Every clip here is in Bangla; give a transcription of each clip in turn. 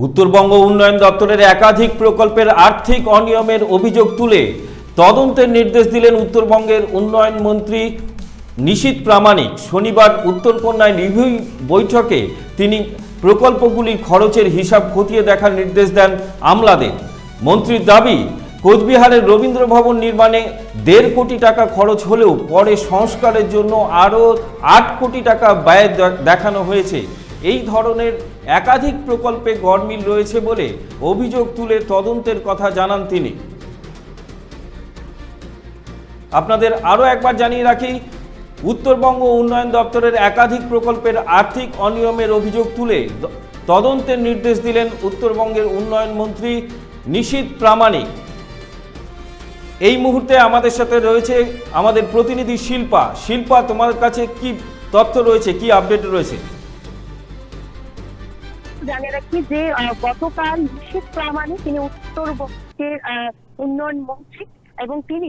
উত্তরবঙ্গ উন্নয়ন দপ্তরের একাধিক প্রকল্পের আর্থিক অনিয়মের অভিযোগ তুলে তদন্তের নির্দেশ দিলেন উত্তরবঙ্গের উন্নয়ন মন্ত্রী নিশীথ প্রামাণিক। শনিবার উত্তরকন্যায় রিভিউ বৈঠকে তিনি প্রকল্পগুলির খরচের হিসাব খতিয়ে দেখার নির্দেশ দেন আমলাদের। মন্ত্রীর দাবি, কোচবিহারের রবীন্দ্র ভবন নির্মাণে 1.5 কোটি টাকা খরচ হলেও পরে সংস্কারের জন্য আরও 8 কোটি টাকা ব্যয় দেখানো হয়েছে। এই ধরনের একাধিক প্রকল্পে গরমিল রয়েছে বলে অভিযোগ তুলে তদন্তের কথা জানান তিনি। আপনাদের আরও একবার জানিয়ে রাখি, উত্তরবঙ্গ উন্নয়ন দপ্তরের একাধিক প্রকল্পের আর্থিক অনিয়মের অভিযোগ তুলে তদন্তের নির্দেশ দিলেন উত্তরবঙ্গের উন্নয়ন মন্ত্রী নিশীথ প্রামাণিক। এই মুহূর্তে আমাদের সাথে রয়েছে আমাদের প্রতিনিধি শিল্পা। শিল্পা, তোমার কাছে কি তথ্য রয়েছে, কি আপডেট রয়েছে? জানিয়ে রাখি যে গতকাল নিশীথ প্রামাণিক তিনি উত্তরবঙ্গের উন্নয়ন মন্ত্রী এবং তিনি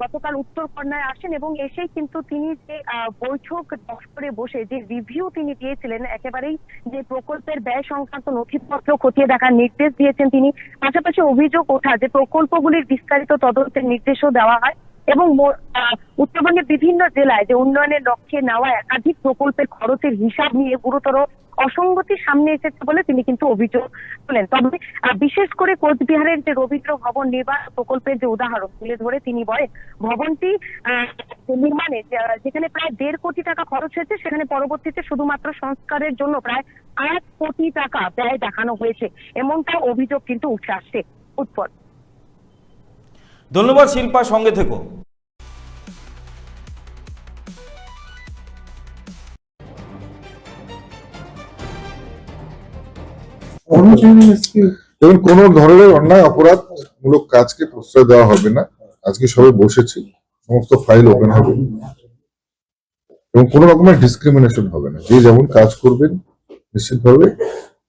গতকাল উত্তরকন্যায় আসেন এবং এসেই কিন্তু তিনি যে বৈঠক দফতরে বসে যে রিভিউ তিনি দিয়েছিলেন, একেবারেই যে প্রকল্পের ব্যয় সংক্রান্ত নথিপত্র খতিয়ে দেখার নির্দেশ দিয়েছেন তিনি। পাশাপাশি অভিযোগ ওঠা যে প্রকল্পগুলির বিস্তারিত তদন্তের নির্দেশও দেওয়া হয় এবং উত্তরবঙ্গের বিভিন্ন জেলায় যে উন্নয়নের লক্ষ্যে নেওয়া একাধিক প্রকল্পের খরচের হিসাব নিয়ে গুরুতর অসঙ্গতি সামনে এসেছে বলে তিনি কিন্তু অভিযোগ তোলেন। তবে বিশেষ করে কোচবিহারের যে রবীন্দ্র ভবন নির্মাণ প্রকল্পের যে উদাহরণ তুলে ধরে তিনি বলেন, ভবনটি নির্মাণে যেখানে প্রায় 1.5 কোটি টাকা খরচ হয়েছে, সেখানে পরবর্তীতে শুধুমাত্র সংস্কারের জন্য প্রায় 8 কোটি টাকা ব্যয় দেখানো হয়েছে, এমনটা অভিযোগ কিন্তু উঠে আসছে। উৎপল। ধন্যবাদ শিল্পা, সঙ্গে থেকো। এবং কোন ধরনের অন্যায় অপরাধমূলক কাজকে প্রশ্রয় দেওয়া হবে না। আজকে সবাই বসেছি, সমস্ত ফাইল ওপেন হবে এবং কোন রকমের ডিসক্রিমিনেশন হবে না। যে যেমন কাজ করবেন নিশ্চিতভাবে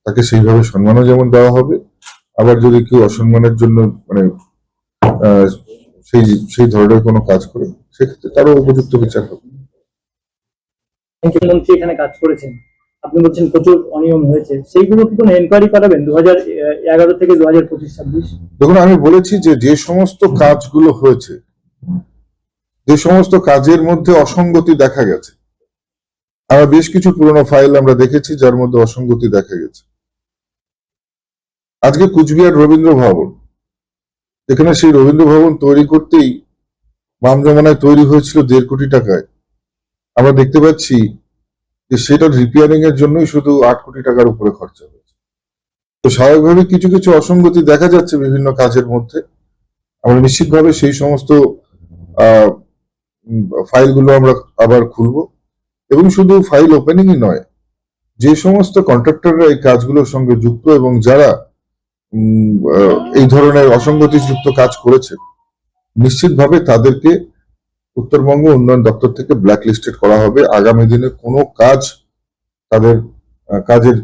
তাকে সেইভাবে সম্মানও যেমন দেওয়া হবে। আবার যদি কেউ অসম্মানের জন্য সেই ধরনের কোনো কাজ করে, সেক্ষেত্রে তারও উপযুক্ত বিচার হবে। মন্ত্রী এখানে কাজ করেছেন, আপনি বলছেন প্রচুর অনিয়ম হয়েছে, সেইগুলো কি কোনো এনকোয়ারি করাবেন 2011 থেকে 2025-26? দেখুন, আমি বলেছি যে সমস্ত কাজগুলো হয়েছে, যে সমস্ত কাজের মধ্যে অসঙ্গতি দেখা গেছে, আমরা বেশ কিছু পুরনো ফাইল আমরা দেখেছি যার মধ্যে অসঙ্গতি দেখা গেছে। আজকে কুচবিহার রবীন্দ্র ভবন, যেখানে সেই রবীন্দ্র ভবন তৈরি করতেই বাম জমানায় তৈরি হয়েছিল 1.5 কোটি টাকায়, আমরা দেখতে পাচ্ছি যে সেটার রিপেয়ারিং এর জন্যই শুধু 8 কোটি টাকার উপরে খরচা হয়েছে। তো স্বাভাবিকভাবে কিছু কিছু অসঙ্গতি দেখা যাচ্ছে বিভিন্ন কাজের মধ্যে। আমরা নিশ্চিতভাবে সেই সমস্ত ফাইলগুলো আমরা আবার খুলবো এবং শুধু ফাইল ওপেনিংই নয়, যে সমস্ত কন্ট্রাক্টররা এই কাজগুলোর সঙ্গে যুক্ত এবং যারা এই ধরনের অসঙ্গতিযুক্ত কাজ করেছে, নিশ্চিতভাবে তাদেরকে উত্তরবঙ্গ উন্নয়ন দপ্তর থেকে ব্ল্যাক লিস্টেড করা হবে। আগামী দিনে কোনো কাজ তাদের কাজের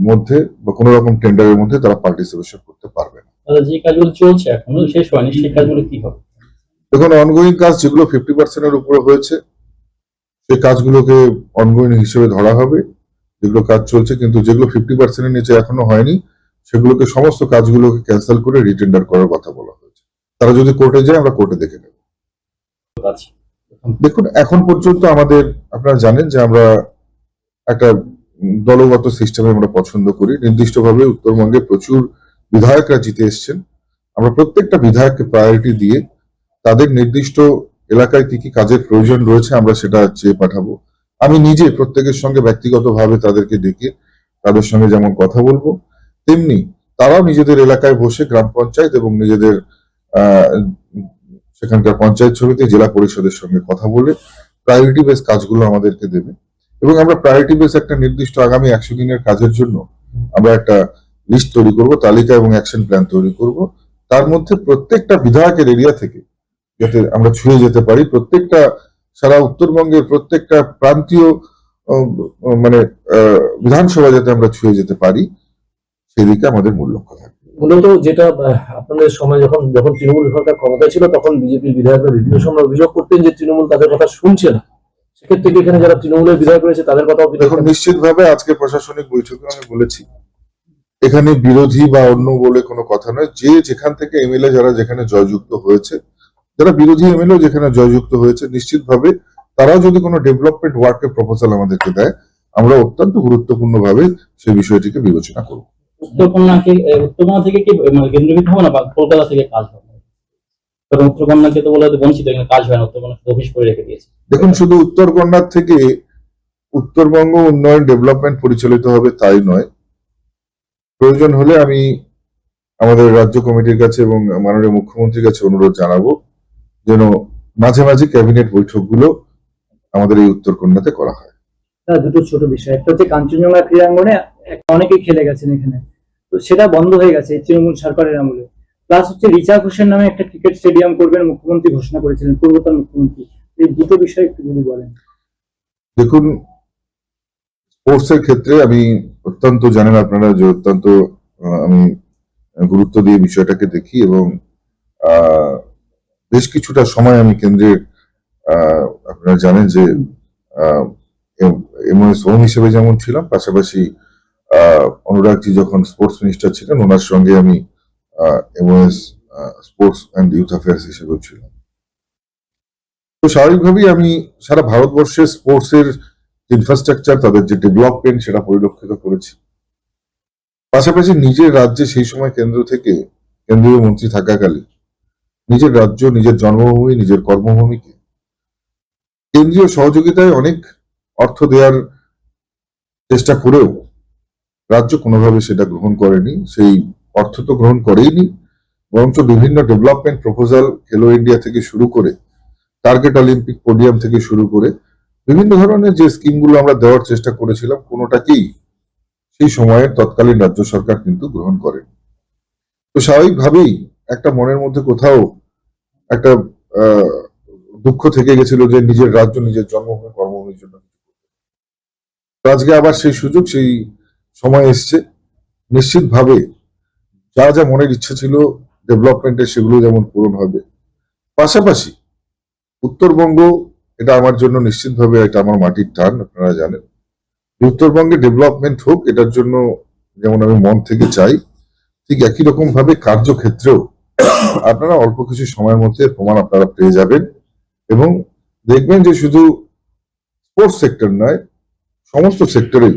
মধ্যে বা কোনো রকম টেন্ডারের মধ্যে তারা পার্টিসিপেশন করতে পারবে না। যে কাজগুলো চলছে এখনো শেষ হয়নি, সেই কাজগুলো কি হবে? দেখুন, অনগোয়িং কাজ যেগুলো 50% উপরে হয়েছে, সেই কাজগুলোকে অনগোয়িং হিসেবে ধরা হবে। যেগুলো কাজ চলছে কিন্তু যেগুলো 50% নিচে এখনো হয়নি, সেগুলোকে সমস্ত কাজগুলোকে ক্যান্সেল করে রিটেন্ডার করার কথা বলা হয়েছে। তারা যদি কোর্টে যায়, আমরা কোর্টে দেখে নেব। দেখুন, এখন পর্যন্ত আমাদের, আপনারা জানেন যে আমরা একটা দলগত সিস্টেমে আমরা পছন্দ করি। নির্দিষ্টভাবে উত্তরবঙ্গে প্রচুর বিধায়করা জিতে এসছেন। আমরা প্রত্যেকটা বিধায়ককে প্রায়োরিটি দিয়ে তাদের নির্দিষ্ট এলাকায় কি কি কাজের প্রয়োজন রয়েছে আমরা সেটা চেয়ে পাঠাবো। আমি নিজে প্রত্যেকের সঙ্গে ব্যক্তিগতভাবে তাদেরকে ডেকে তাদের সঙ্গে যেমন কথা বলবো, তেমনি তারাও নিজেদের এলাকায় বসে গ্রাম পঞ্চায়েত এবং নিজেদের সেখানকার পঞ্চায়েত সমিতি, জেলা পরিষদের সঙ্গে কথা বলে প্রায়োরিটি বেস কাজগুলো আমাদেরকে দেবে এবং আমরা প্রায়োরিটি বেস একটা নির্দিষ্ট আগামী 100 দিনের কাজের জন্য আমরা একটা লিস্ট তৈরি করব, তালিকা এবং অ্যাকশন প্ল্যান তৈরি করব। তার মধ্যে প্রত্যেকটা বিধায়কের এরিয়া থেকে যাতে আমরা ছুঁয়ে যেতে পারি, প্রত্যেকটা সারা উত্তরবঙ্গের প্রত্যেকটা প্রান্তীয় বিধানসভা যাতে আমরা ছুঁয়ে যেতে পারি, সেদিকে আমাদের মূল লক্ষ্য থাকবে। মূলত যেটা আপনাদের সময় যখন তৃণমূল সরকার ক্ষমতায় ছিল, তখন বিজেপির বিধায়করা বিভিন্ন সময় অভিযোগ করতেন যে তৃণমূল তাদের কথা শুনছে না। সেক্ষেত্রে এখানে যারা তৃণমূলের বিধায়ক রয়েছে তাদের কথাও দেখুন, নিশ্চিতভাবে আজকে প্রশাসনিক বৈঠকে আমি বলেছি এখানে বিরোধী বা অন্য বলে কোনো কথা নয়। যে যেখান থেকে এমএলএ যারা যেখানে জয়যুক্ত হয়েছে, যারা বিরোধী এমএলএ যেখানে জয়যুক্ত হয়েছে, নিশ্চিতভাবে তারাও যদি কোনো ডেভেলপমেন্ট ওয়ার্কের প্রপোজাল আমাদেরকে দেয়, আমরা অত্যন্ত গুরুত্বপূর্ণভাবে সেই বিষয়টিকে বিবেচনা করব। উত্তরকন্যা থেকে কি মানে কেন্দ্রীভূত হবে না বা কলকাতা থেকে কাজ হবে? কারণ উত্তরকন্যাকে তো বলা হয় বঞ্চিত, এখানে কাজ হয় না, উত্তরকন্যা অফিস করে রেখে দিয়েছে। দেখুন, শুধু উত্তরকন্যার থেকে উত্তরবঙ্গ উন্নয়ন ডেভেলপমেন্ট পরিচালিত হবে তাই নয়, প্রয়োজন হলে আমি আমাদের রাজ্য কমিটির কাছে এবং মাননীয় মুখ্যমন্ত্রীর কাছে অনুরোধ জানাবো যেন মাঝে মাঝে ক্যাবিনেট বৈঠকগুলো আমাদের এই উত্তরকন্যাতে করা হয়। দুটো ছোট বিষয়, একটা হচ্ছে কাঞ্চনজঙ্ঘা ক্রীড়াঙ্গনে অনেকেই খেলে গেছেন এখানে, তো সেটা বন্ধ হয়ে গেছে এই তৃণমূল সরকারের আমলে। প্লাস হচ্ছে রিচা ঘোষের নামে একটা ক্রিকেট স্টেডিয়াম করবেন মুখ্যমন্ত্রী ঘোষণা করেছিলেন, পূর্বতন মুখ্যমন্ত্রী। এই দুটো বিষয় একটু যদি বলেন। দেখুন, স্পোর্টস এর ক্ষেত্রে আমি অত্যন্ত, জানেন আপনারা যে অত্যন্ত আমি গুরুত্ব দিয়ে বিষয়টাকে দেখি এবং বেশ কিছুটা সময় আমি কেন্দ্রের আপনারা জানেন যে এমএস হোম হিসেবে যেমন ছিলাম, পাশাপাশি অনুরাগজি যখন স্পোর্টস মিনিস্টার ছিলেন ওনার সঙ্গে আমি MS sports and youth affairs হিসেবেও ছিলাম। তো স্বাভাবিকভাবেই আমি সারা ভারতবর্ষের স্পোর্টস এর ইনফ্রাস্ট্রাকচার, তাদের যে ডেভেলপমেন্ট, সেটা পরিলক্ষিত করেছি। পাশাপাশি নিজের রাজ্যে সেই সময় কেন্দ্র থেকে কেন্দ্রীয় মন্ত্রী থাকাকালীন নিজের রাজ্য, নিজের জন্মভূমি, নিজের কর্মভূমিকে কেন্দ্রীয় সহযোগিতায় অনেক অর্থ দেওয়ার চেষ্টা করেও রাজ্য কোনোভাবে সেটা গ্রহণ করেনি। সেই অর্থ তো গ্রহণ করেইনি, বরঞ্চ বিভিন্ন ডেভেলপমেন্ট প্রপোজাল, খেলো ইন্ডিয়া থেকে শুরু করে টার্গেট অলিম্পিক পোডিয়াম থেকে শুরু করে বিভিন্ন ধরনের যে স্কিমগুলো আমরা দেওয়ার চেষ্টা করেছিলাম, কোনোটাকেই সেই সময়ের তৎকালীন রাজ্য সরকার কিন্তু গ্রহণ করেন। তো স্বাভাবিকভাবেই একটা মনের মধ্যে কোথাও একটা দুঃখ থেকে গেছিল যে নিজের রাজ্য, নিজের জন্মভূমি, কর্মভূমির জন্য। আজকে আবার সেই সুযোগ, সেই সময় এসছে। নিশ্চিতভাবে যা যা মনের ইচ্ছা ছিল ডেভেলপমেন্টের, সেগুলো যেমন পূরণ হবে। পাশাপাশি উত্তরবঙ্গ, এটা আমার জন্য নিশ্চিতভাবে এটা আমার মাটির টান। আপনারা জানেন উত্তরবঙ্গে ডেভেলপমেন্ট হোক, এটার জন্য যেমন আমি মন থেকে চাই, ঠিক একই রকম ভাবে কার্যক্ষেত্রেও আপনারা অল্প কিছু সময়ের মধ্যে প্রমাণ আপনারা পেয়ে যাবেন এবং দেখবেন যে শুধু স্পোর্টস সেক্টর নয়, সমস্ত সেক্টরেই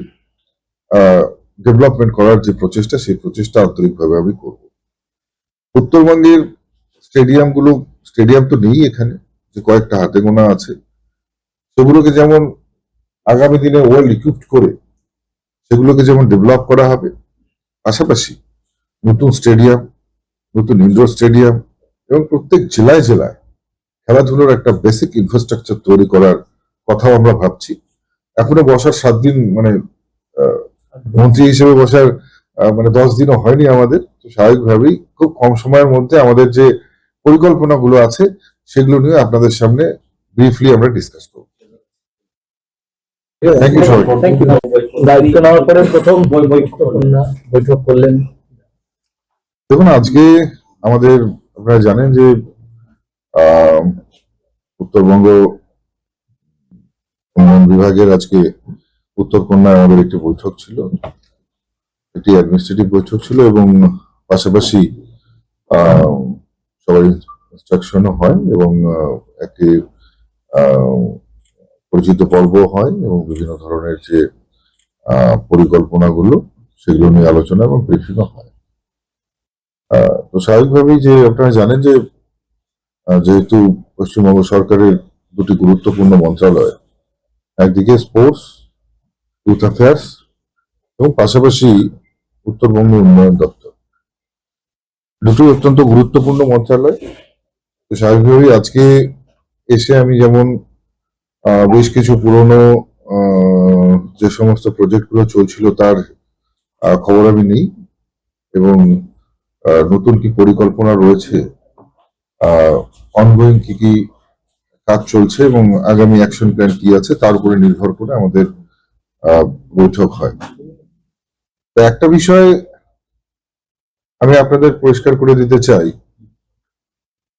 ডেভেলপমেন্ট করার যে প্রচেষ্টা, সেই প্রচেষ্টা আন্তরিকভাবে আমি করব। উত্তরবঙ্গের স্টেডিয়াম তো নেই এখানে, যে কয়েকটা হাতে গোনা আছে, সেগুলোকে যেমন আগামী দিনে ওয়েল ইকুইপড করে সেগুলোকে যেমন ডেভেলপ করা হবে, পাশাপাশি নতুন স্টেডিয়াম, নতুন ইনডোর স্টেডিয়াম এবং প্রত্যেক জেলায় জেলায় খেলাধুলার একটা বেসিক ইনফ্রাস্ট্রাকচার তৈরি করার কথাও আমরা ভাবছি। এখনো বসার 7 দিন, মানে মন্ত্রী হিসেবে বসার 10 দিনও হয়নি আমাদের। তো স্বাভাবিকভাবেই খুব কম সময়ের মধ্যে আমাদের যে পরিকল্পনাগুলো আছে সেগুলো নিয়ে আপনাদের সামনে ব্রিফলি আমরা ডিসকাস করব। থ্যাংক ইউ সবাই। Thank you. দায়িত্ব নেওয়ার পরে প্রথম বৈঠক করলেন। দেখুন, আজকে আমাদের, আপনারা জানেন যে উত্তরবঙ্গ উন্নয়ন বিভাগের আজকে উত্তরকন্যায় আমাদের একটি বৈঠক ছিল, একটি অ্যাডমিনিস্ট্রেটিভ বৈঠক ছিল এবং পাশাপাশি সবার ইনস্ট্রাকশনও হয় এবং একটি পরিচিত পর্ব হয় এবং বিভিন্ন ধরনের যে পরিকল্পনাগুলো, সেগুলো নিয়ে আলোচনা এবং ব্রিফিংও হয়। তো স্বাভাবিকভাবেই যে আপনারা জানেন যে যেহেতু পশ্চিমবঙ্গ সরকারের দুটি গুরুত্বপূর্ণ মন্ত্রণালয়, একদিকে স্পোর্টস, ইউথ অ্যাফেয়ার্স এবং পাশাপাশি উত্তরবঙ্গ উন্নয়ন দপ্তর, দুটি অত্যন্ত গুরুত্বপূর্ণ মন্ত্রণালয়। তো স্বাভাবিকভাবেই আজকে এসে আমি যেমন বেশ কিছু পুরনো যে সমস্ত প্রজেক্টগুলো চলছিল তার খবর আমি নেই এবং নতুন কি পরিকল্পনা রয়েছে, অনগোয়িং কি কি কাজ চলছে এবং আগামী অ্যাকশন প্ল্যান কি আছে, তার উপরে নির্ভর করে আমাদের বৈঠক হয়। তো একটা বিষয় আমি আপনাদের পরিষ্কার করে দিতে চাই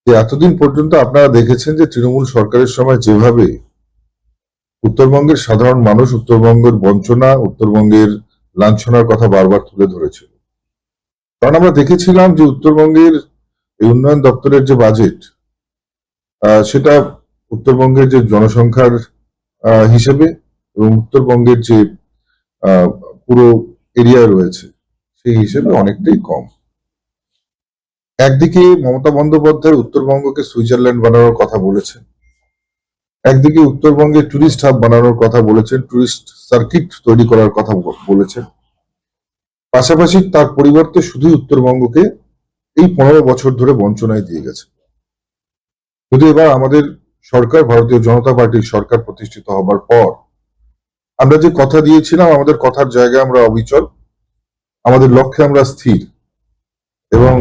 যে এতদিন পর্যন্ত আপনারা দেখেছেন যে তৃণমূল সরকারের সময় যেভাবে উত্তরবঙ্গের সাধারণ মানুষ উত্তরবঙ্গের বঞ্চনা, উত্তরবঙ্গের লাঞ্ছনার কথা বারবার তুলে ধরেছিল, কারণ আমরা দেখেছিলাম যে উত্তরবঙ্গের এই উন্নয়ন দপ্তরের যে বাজেট, সেটা উত্তরবঙ্গের যে জনসংখ্যার হিসেবে এবং উত্তরবঙ্গের যে পুরো এরিয়া রয়েছে সেই হিসেবে অনেকটাই কম। একদিকে মমতা বন্দ্যোপাধ্যায় উত্তরবঙ্গকে সুইজারল্যান্ড বানানোর কথা বলেছেন, একদিকে উত্তরবঙ্গে টুরিস্ট হাব বানানোর কথা বলেছেন, টুরিস্ট সার্কিট তৈরি করার কথা বলেছেন। পাশাপাশি তার পরিবর্তে শুধু উত্তরবঙ্গকে এই 15 বছর ধরে বঞ্চনায় দিয়ে গেছে। কিন্তু এবার আমাদের সরকার, ভারতীয় জনতা পার্টির সরকার প্রতিষ্ঠিত হবার পর আমরা যে কথা দিয়েছিলাম, আমাদের কথার জায়গায় আমরা অবিচল, আমাদের লক্ষ্যে আমরা স্থির। এবং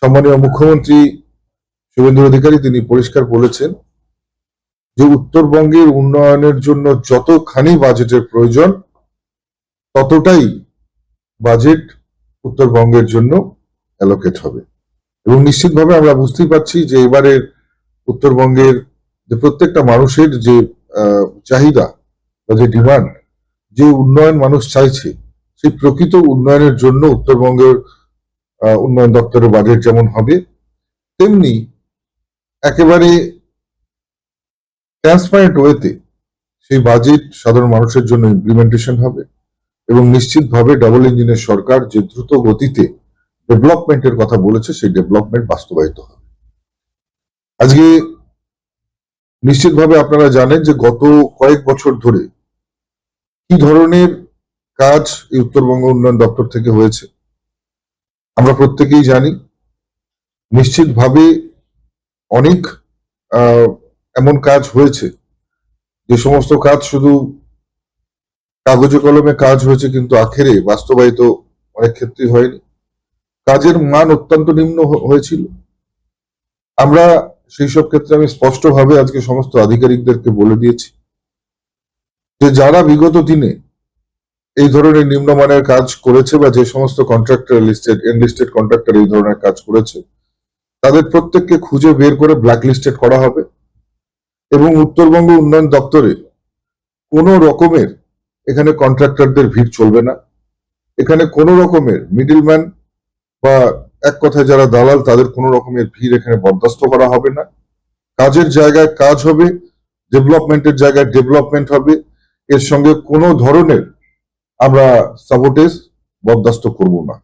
সম্মানীয় মুখ্যমন্ত্রী শুভেন্দু অধিকারী তিনি পরিষ্কার বলেছেন যে উত্তরবঙ্গের উন্নয়নের জন্য যতখানি বাজেটের প্রয়োজন ততটাই বাজেট উত্তরবঙ্গের জন্য অ্যালোকেট হবে। এবং নিশ্চিতভাবে আমরা বুঝতেই পারছি যে এবারে উত্তরবঙ্গের যে প্রত্যেকটা মানুষের যে চাহিদা বা যে ডিমান্ড, যে উন্নয়ন মানুষ চাইছে, সেই প্রকৃত উন্নয়নের জন্য উত্তরবঙ্গের উন্নয়ন দপ্তরের বাজেট যেমন হবে, তেমনি একেবারে ট্রান্সপারেন্ট ওয়েতে সেই বাজেট সাধারণ মানুষের জন্য ইমপ্লিমেন্টেশন হবে এবং নিশ্চিতভাবে ডাবল ইঞ্জিনের সরকার যে দ্রুত গতিতে ডেভেলপমেন্টের কথা বলেছে সেই ডেভেলপমেন্ট বাস্তবায়িত হবে। আজকে নিশ্চিতভাবে আপনারা জানেন যে গত কয়েক বছর ধরে কি ধরনের কাজ এই উত্তরবঙ্গ উন্নয়ন দপ্তর থেকে হয়েছে আমরা প্রত্যেকেই জানি। নিশ্চিতভাবে অনেক এমন কাজ হয়েছে যে সমস্ত কাজ শুধু কাগজে কলমে কাজ হয়েছে, কিন্তু আখেরে বাস্তবায়িত অনেক ক্ষেত্রেই হয়নি। কাজের মান অত্যন্ত নিম্ন হয়েছিল। আমরা সেই সব ক্ষেত্রে আমি স্পষ্টভাবে আজকে সমস্ত আধিকারিকদেরকে বলে দিয়েছি যে যারা বিগত দিনে এই ধরনের নিম্নমানের কাজ করেছে বা যে সমস্ত কন্ট্রাক্টর এনলিস্টেড কন্ট্রাক্টর এই ধরনের কাজ করেছে তাদের প্রত্যেককে খুঁজে বের করে ব্ল্যাকলিস্টেড করা হবে এবং উত্তরবঙ্গ উন্নয়ন দপ্তরে কোনো রকমের এখানে কন্ট্রাক্টরদের ভিড় চলবে না। এখানে কোনো রকমের মিডলম্যান বা এক কথায় যারা দালাল তাদের কোনো রকমের ভিড় এখানে বরদাস্ত করা হবে না। কাজের জায়গায় কাজ হবে, ডেভেলপমেন্টের জায়গায় ডেভেলপমেন্ট হবে। এর সঙ্গে কোনো ধরনের আমরা সাবোটেজ বরদাস্ত করব না।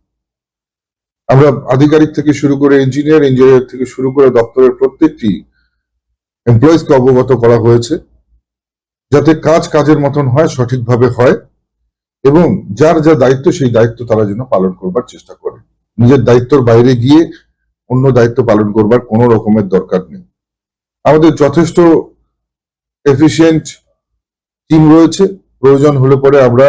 আমরা আধিকারিক থেকে শুরু করে ইঞ্জিনিয়ার থেকে শুরু করে দপ্তরের প্রত্যেকটি এমপ্লয়িজকে অবগত করা হয়েছে যাতে কাজ কাজের মতন হয়, সঠিকভাবে হয় এবং যার যা দায়িত্ব সেই দায়িত্ব তারা যেন পালন করবার চেষ্টা করে। নিজের দায়িত্বের বাইরে গিয়ে অন্য দায়িত্ব পালন করবার কোনো রকমের দরকার নেই। আমাদের যথেষ্ট এফিশিয়েন্ট টিম রয়েছে। প্রয়োজন হলে পরে আমরা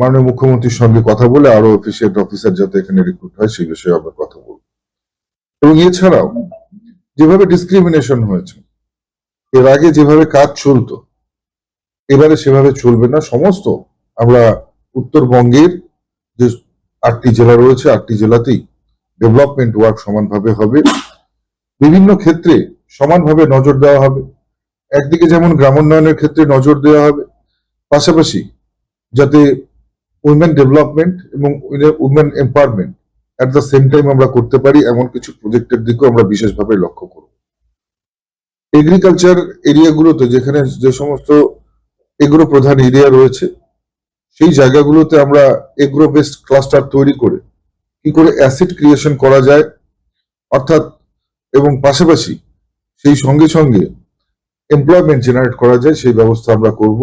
মাননীয় মুখ্যমন্ত্রীর সঙ্গে কথা বলে আরো এফিশিয়েন্ট অফিসার যাতে এখানে রিক্রুট হয় সেই বিষয়ে আমরা কথা বলব। এবং এছাড়াও যেভাবে ডিসক্রিমিনেশন হয়েছে, এর আগে যেভাবে কাজ চলতো এবারে সেভাবে চলবে না। সমস্ত আমরা উত্তরবঙ্গের যে 8টি জেলা রয়েছে 8টি জেলাতেই ডেভেলপমেন্ট ওয়ার্ক সমানভাবে হবে, বিভিন্ন ক্ষেত্রে সমানভাবে নজর দেওয়া হবে। একদিকে যেমন গ্রামোন্নয়নের ক্ষেত্রে নজর দেওয়া হবে, পাশাপাশি যাতে উইমেন ডেভেলপমেন্ট এবং women empowerment at the same time আমরা করতে পারি এমন কিছু প্রজেক্টের দিকেও আমরা বিশেষভাবে লক্ষ্য করব। এগ্রিকালচার এরিয়াগুলোতে যেখানে যে সমস্ত এগ্রো প্রধান এরিয়া রয়েছে সেই জায়গাগুলোতে আমরা এগ্রো বেসড ক্লাস্টার তৈরি করে কি করে অ্যাসেট ক্রিয়েশন করা যায় অর্থাৎ এবং পাশাপাশি সেই সঙ্গে সঙ্গে এমপ্লয়মেন্ট জেনারেট করা যায় সেই ব্যবস্থা আমরা করব।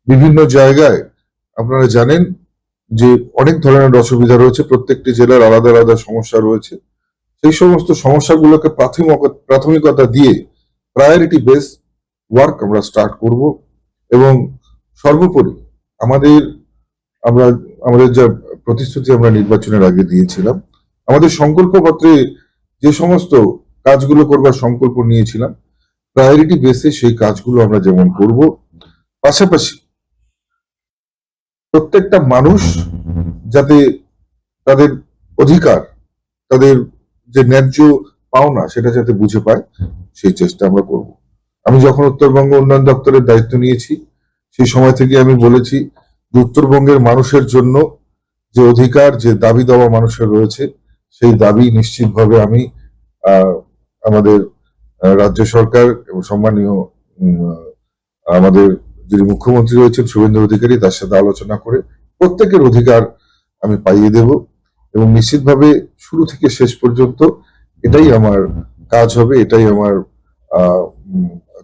বিভিন্ন জায়গায় আপনারা জানেন যে অনেক ধরনের অসুবিধা রয়েছে, প্রত্যেকটি জেলার আলাদা আলাদা সমস্যা রয়েছে। সেই সমস্ত সমস্যাগুলোকে প্রাথমিকতা দিয়ে প্রায়োরিটি বেস ওয়ার্ক আমরা স্টার্ট করব এবং সর্বোপরি আমাদের যা প্রতিশ্রুতি আমরা নির্বাচনের আগে দিয়েছিলাম, আমাদের সংকল্পপত্রে যে সমস্ত কাজগুলো করবার সংকল্প নিয়েছিলাম প্রায়োরিটি বেসে সেই কাজগুলো আমরা যেমন করব, পাশাপাশি প্রত্যেকটা মানুষ যাতে তাদের অধিকার, তাদের যে ন্যায্য পাওনা সেটা যাতে বুঝে পায় সেই চেষ্টা আমরা করব। আমি যখন উত্তরবঙ্গ উন্নয়ন দপ্তরের দায়িত্ব নিয়েছি সেই সময় থেকে আমি বলেছি যে উত্তরবঙ্গের মানুষের জন্য যে অধিকার, যে দাবি দেওয়া মানুষের রয়েছে, সেই দাবি নিশ্চিতভাবে আমি আমাদের রাজ্য সরকার এবং সম্মানীয় আমাদের যিনি মুখ্যমন্ত্রী রয়েছেন শুভেন্দু অধিকারী, তার সাথে আলোচনা করে প্রত্যেকের অধিকার আমি পাইয়ে দেব এবং নিশ্চিতভাবে শুরু থেকে শেষ পর্যন্ত এটাই আমার কাজ হবে, এটাই আমার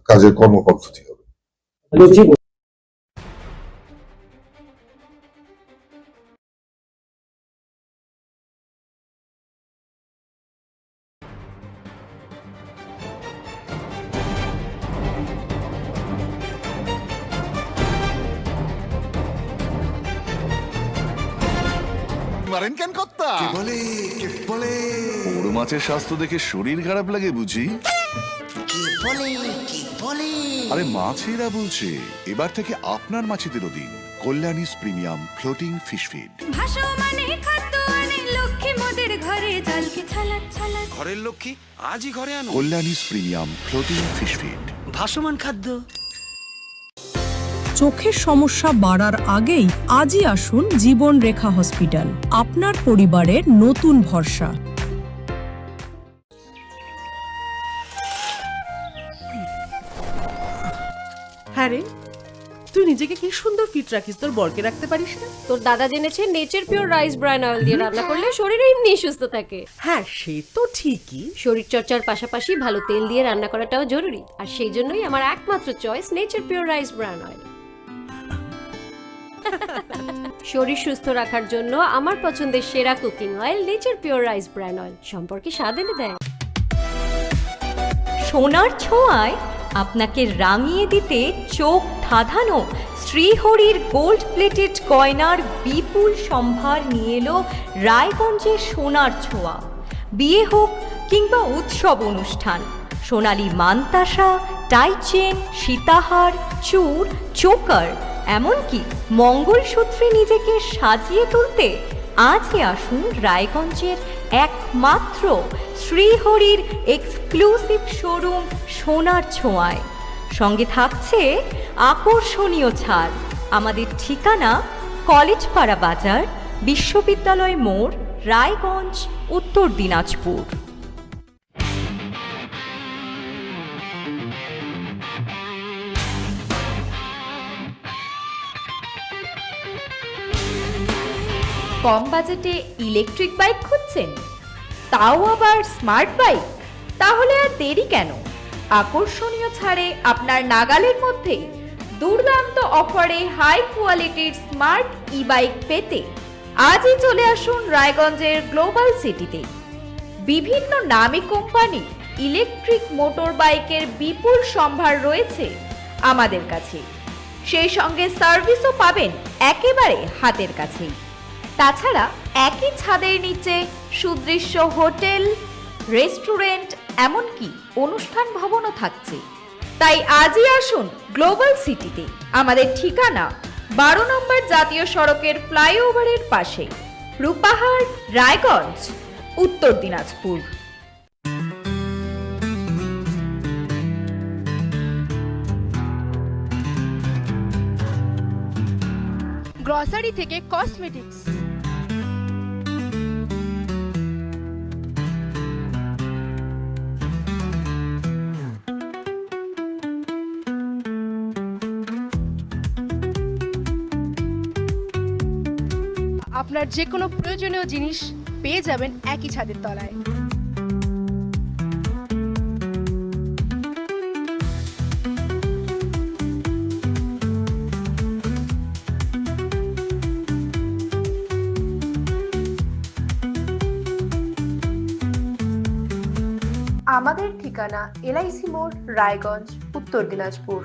কাজের কর্মপদ্ধতি হবে। বলছি মারেন কেন কর্তা? বড় মাছের স্বাস্থ্য দেখে শরীর খারাপ লাগে বুঝি? আরে মাছেরা বলছে এবার থেকে আপনার মাছেদেরও দিন কল্যাণীস প্রিমিয়াম ফ্লোটিং ফিশ ফিড। ভাসমানে খাদ্য আনে লক্ষ্মী মোদের ঘরে জলকে ছালাক ছালাক। ঘরের লক্ষ্মী আজই ঘরে আনো কল্যাণীস প্রিমিয়াম ফ্লোটিং ফিশ ফিড। ভাসমান খাদ্য। চোখের সমস্যা বাড়ার আগেই আজই আসুন জীবন রেখা হসপিটাল, আপনার পরিবারের নতুন ভরসা। হ্যাঁ রে, তুই নিজেকে কি সুন্দর ফিট রাখিস, তোর বরকে রাখতে পারিস না? তোর দাদা জেনেছে nature pure rice bran oil দিয়ে রান্না করলে শরীর এমনি সুস্থ থাকে। হ্যাঁ সে তো ঠিকই, শরীর চর্চার পাশাপাশি ভালো তেল দিয়ে রান্না করাটাও জরুরি, আর সেই জন্যই আমার একমাত্র choice nature pure rice bran oil. শরীর সুস্থ রাখার জন্য আমার পছন্দের সেরা cooking oil nature pure rice bran oil, সম্পর্কে স্বাদ এনে দেয়। সোনার ছোঁয়ায় আপনাকে রাঙিয়ে দিতে চোখ ধাঁধানো শ্রীহরির গোল্ড প্লেটেড গয়নার বিপুল সম্ভার নিয়ে এলো রায়গঞ্জের সোনার ছোঁয়া। বিয়ে হোক কিংবা উৎসব অনুষ্ঠান, সোনালী মানতাসা, টাইচেন, সীতাহার, চূড়, চোকার, এমনকি মঙ্গলসূত্রে নিজেকে সাজিয়ে তুলতে আজই আসুন রায়গঞ্জের একমাত্র শ্রীহরির এক্সক্লুসিভ শোরুম সোনার ছোঁয়ায়। সঙ্গে থাকছে আকর্ষণীয় ছাড়। আমাদের ঠিকানা কলেজপাড়া বাজার, বিশ্ববিদ্যালয় মোড়, রায়গঞ্জ, উত্তর দিনাজপুর। কম বাজেটে ইলেকট্রিক বাইক খুঁজছেন, তাও আবার স্মার্ট বাইক? তাহলে আর দেরি কেন, আকর্ষণীয় ছাড়ে আপনার নাগালের মধ্যেই দুর্দান্ত অফারে হাই কোয়ালিটির স্মার্ট ই বাইক পেতে আজই চলে আসুন রায়গঞ্জের গ্লোবাল সিটিতে। বিভিন্ন নামী কোম্পানি ইলেকট্রিক মোটর বাইকের বিপুল সম্ভার রয়েছে আমাদের কাছে, সেই সঙ্গে সার্ভিসও পাবেন একেবারে হাতের কাছেই। তাছাড়া একই ছাদের নিচে সুদৃশ্য হোটেল, রেস্টুরেন্ট, এমনকি অনুষ্ঠান ভবনও থাকছে। তাই আজই আসুন গ্লোবাল সিটিতে। আমাদের ঠিকানা 12 নম্বর জাতীয় সড়কের ফ্লাইওভারের পাশে, রূপাহার, রায়গঞ্জ, উত্তর দিনাজপুর। গ্রসারি থেকে কসমেটিক্স, আপনার যে কোনো প্রয়োজনীয় জিনিস পেয়ে যাবেন একই ছাদের তলায়। আমাদের ঠিকানা এলআইসি মোড়, রায়গঞ্জ, উত্তর দিনাজপুর।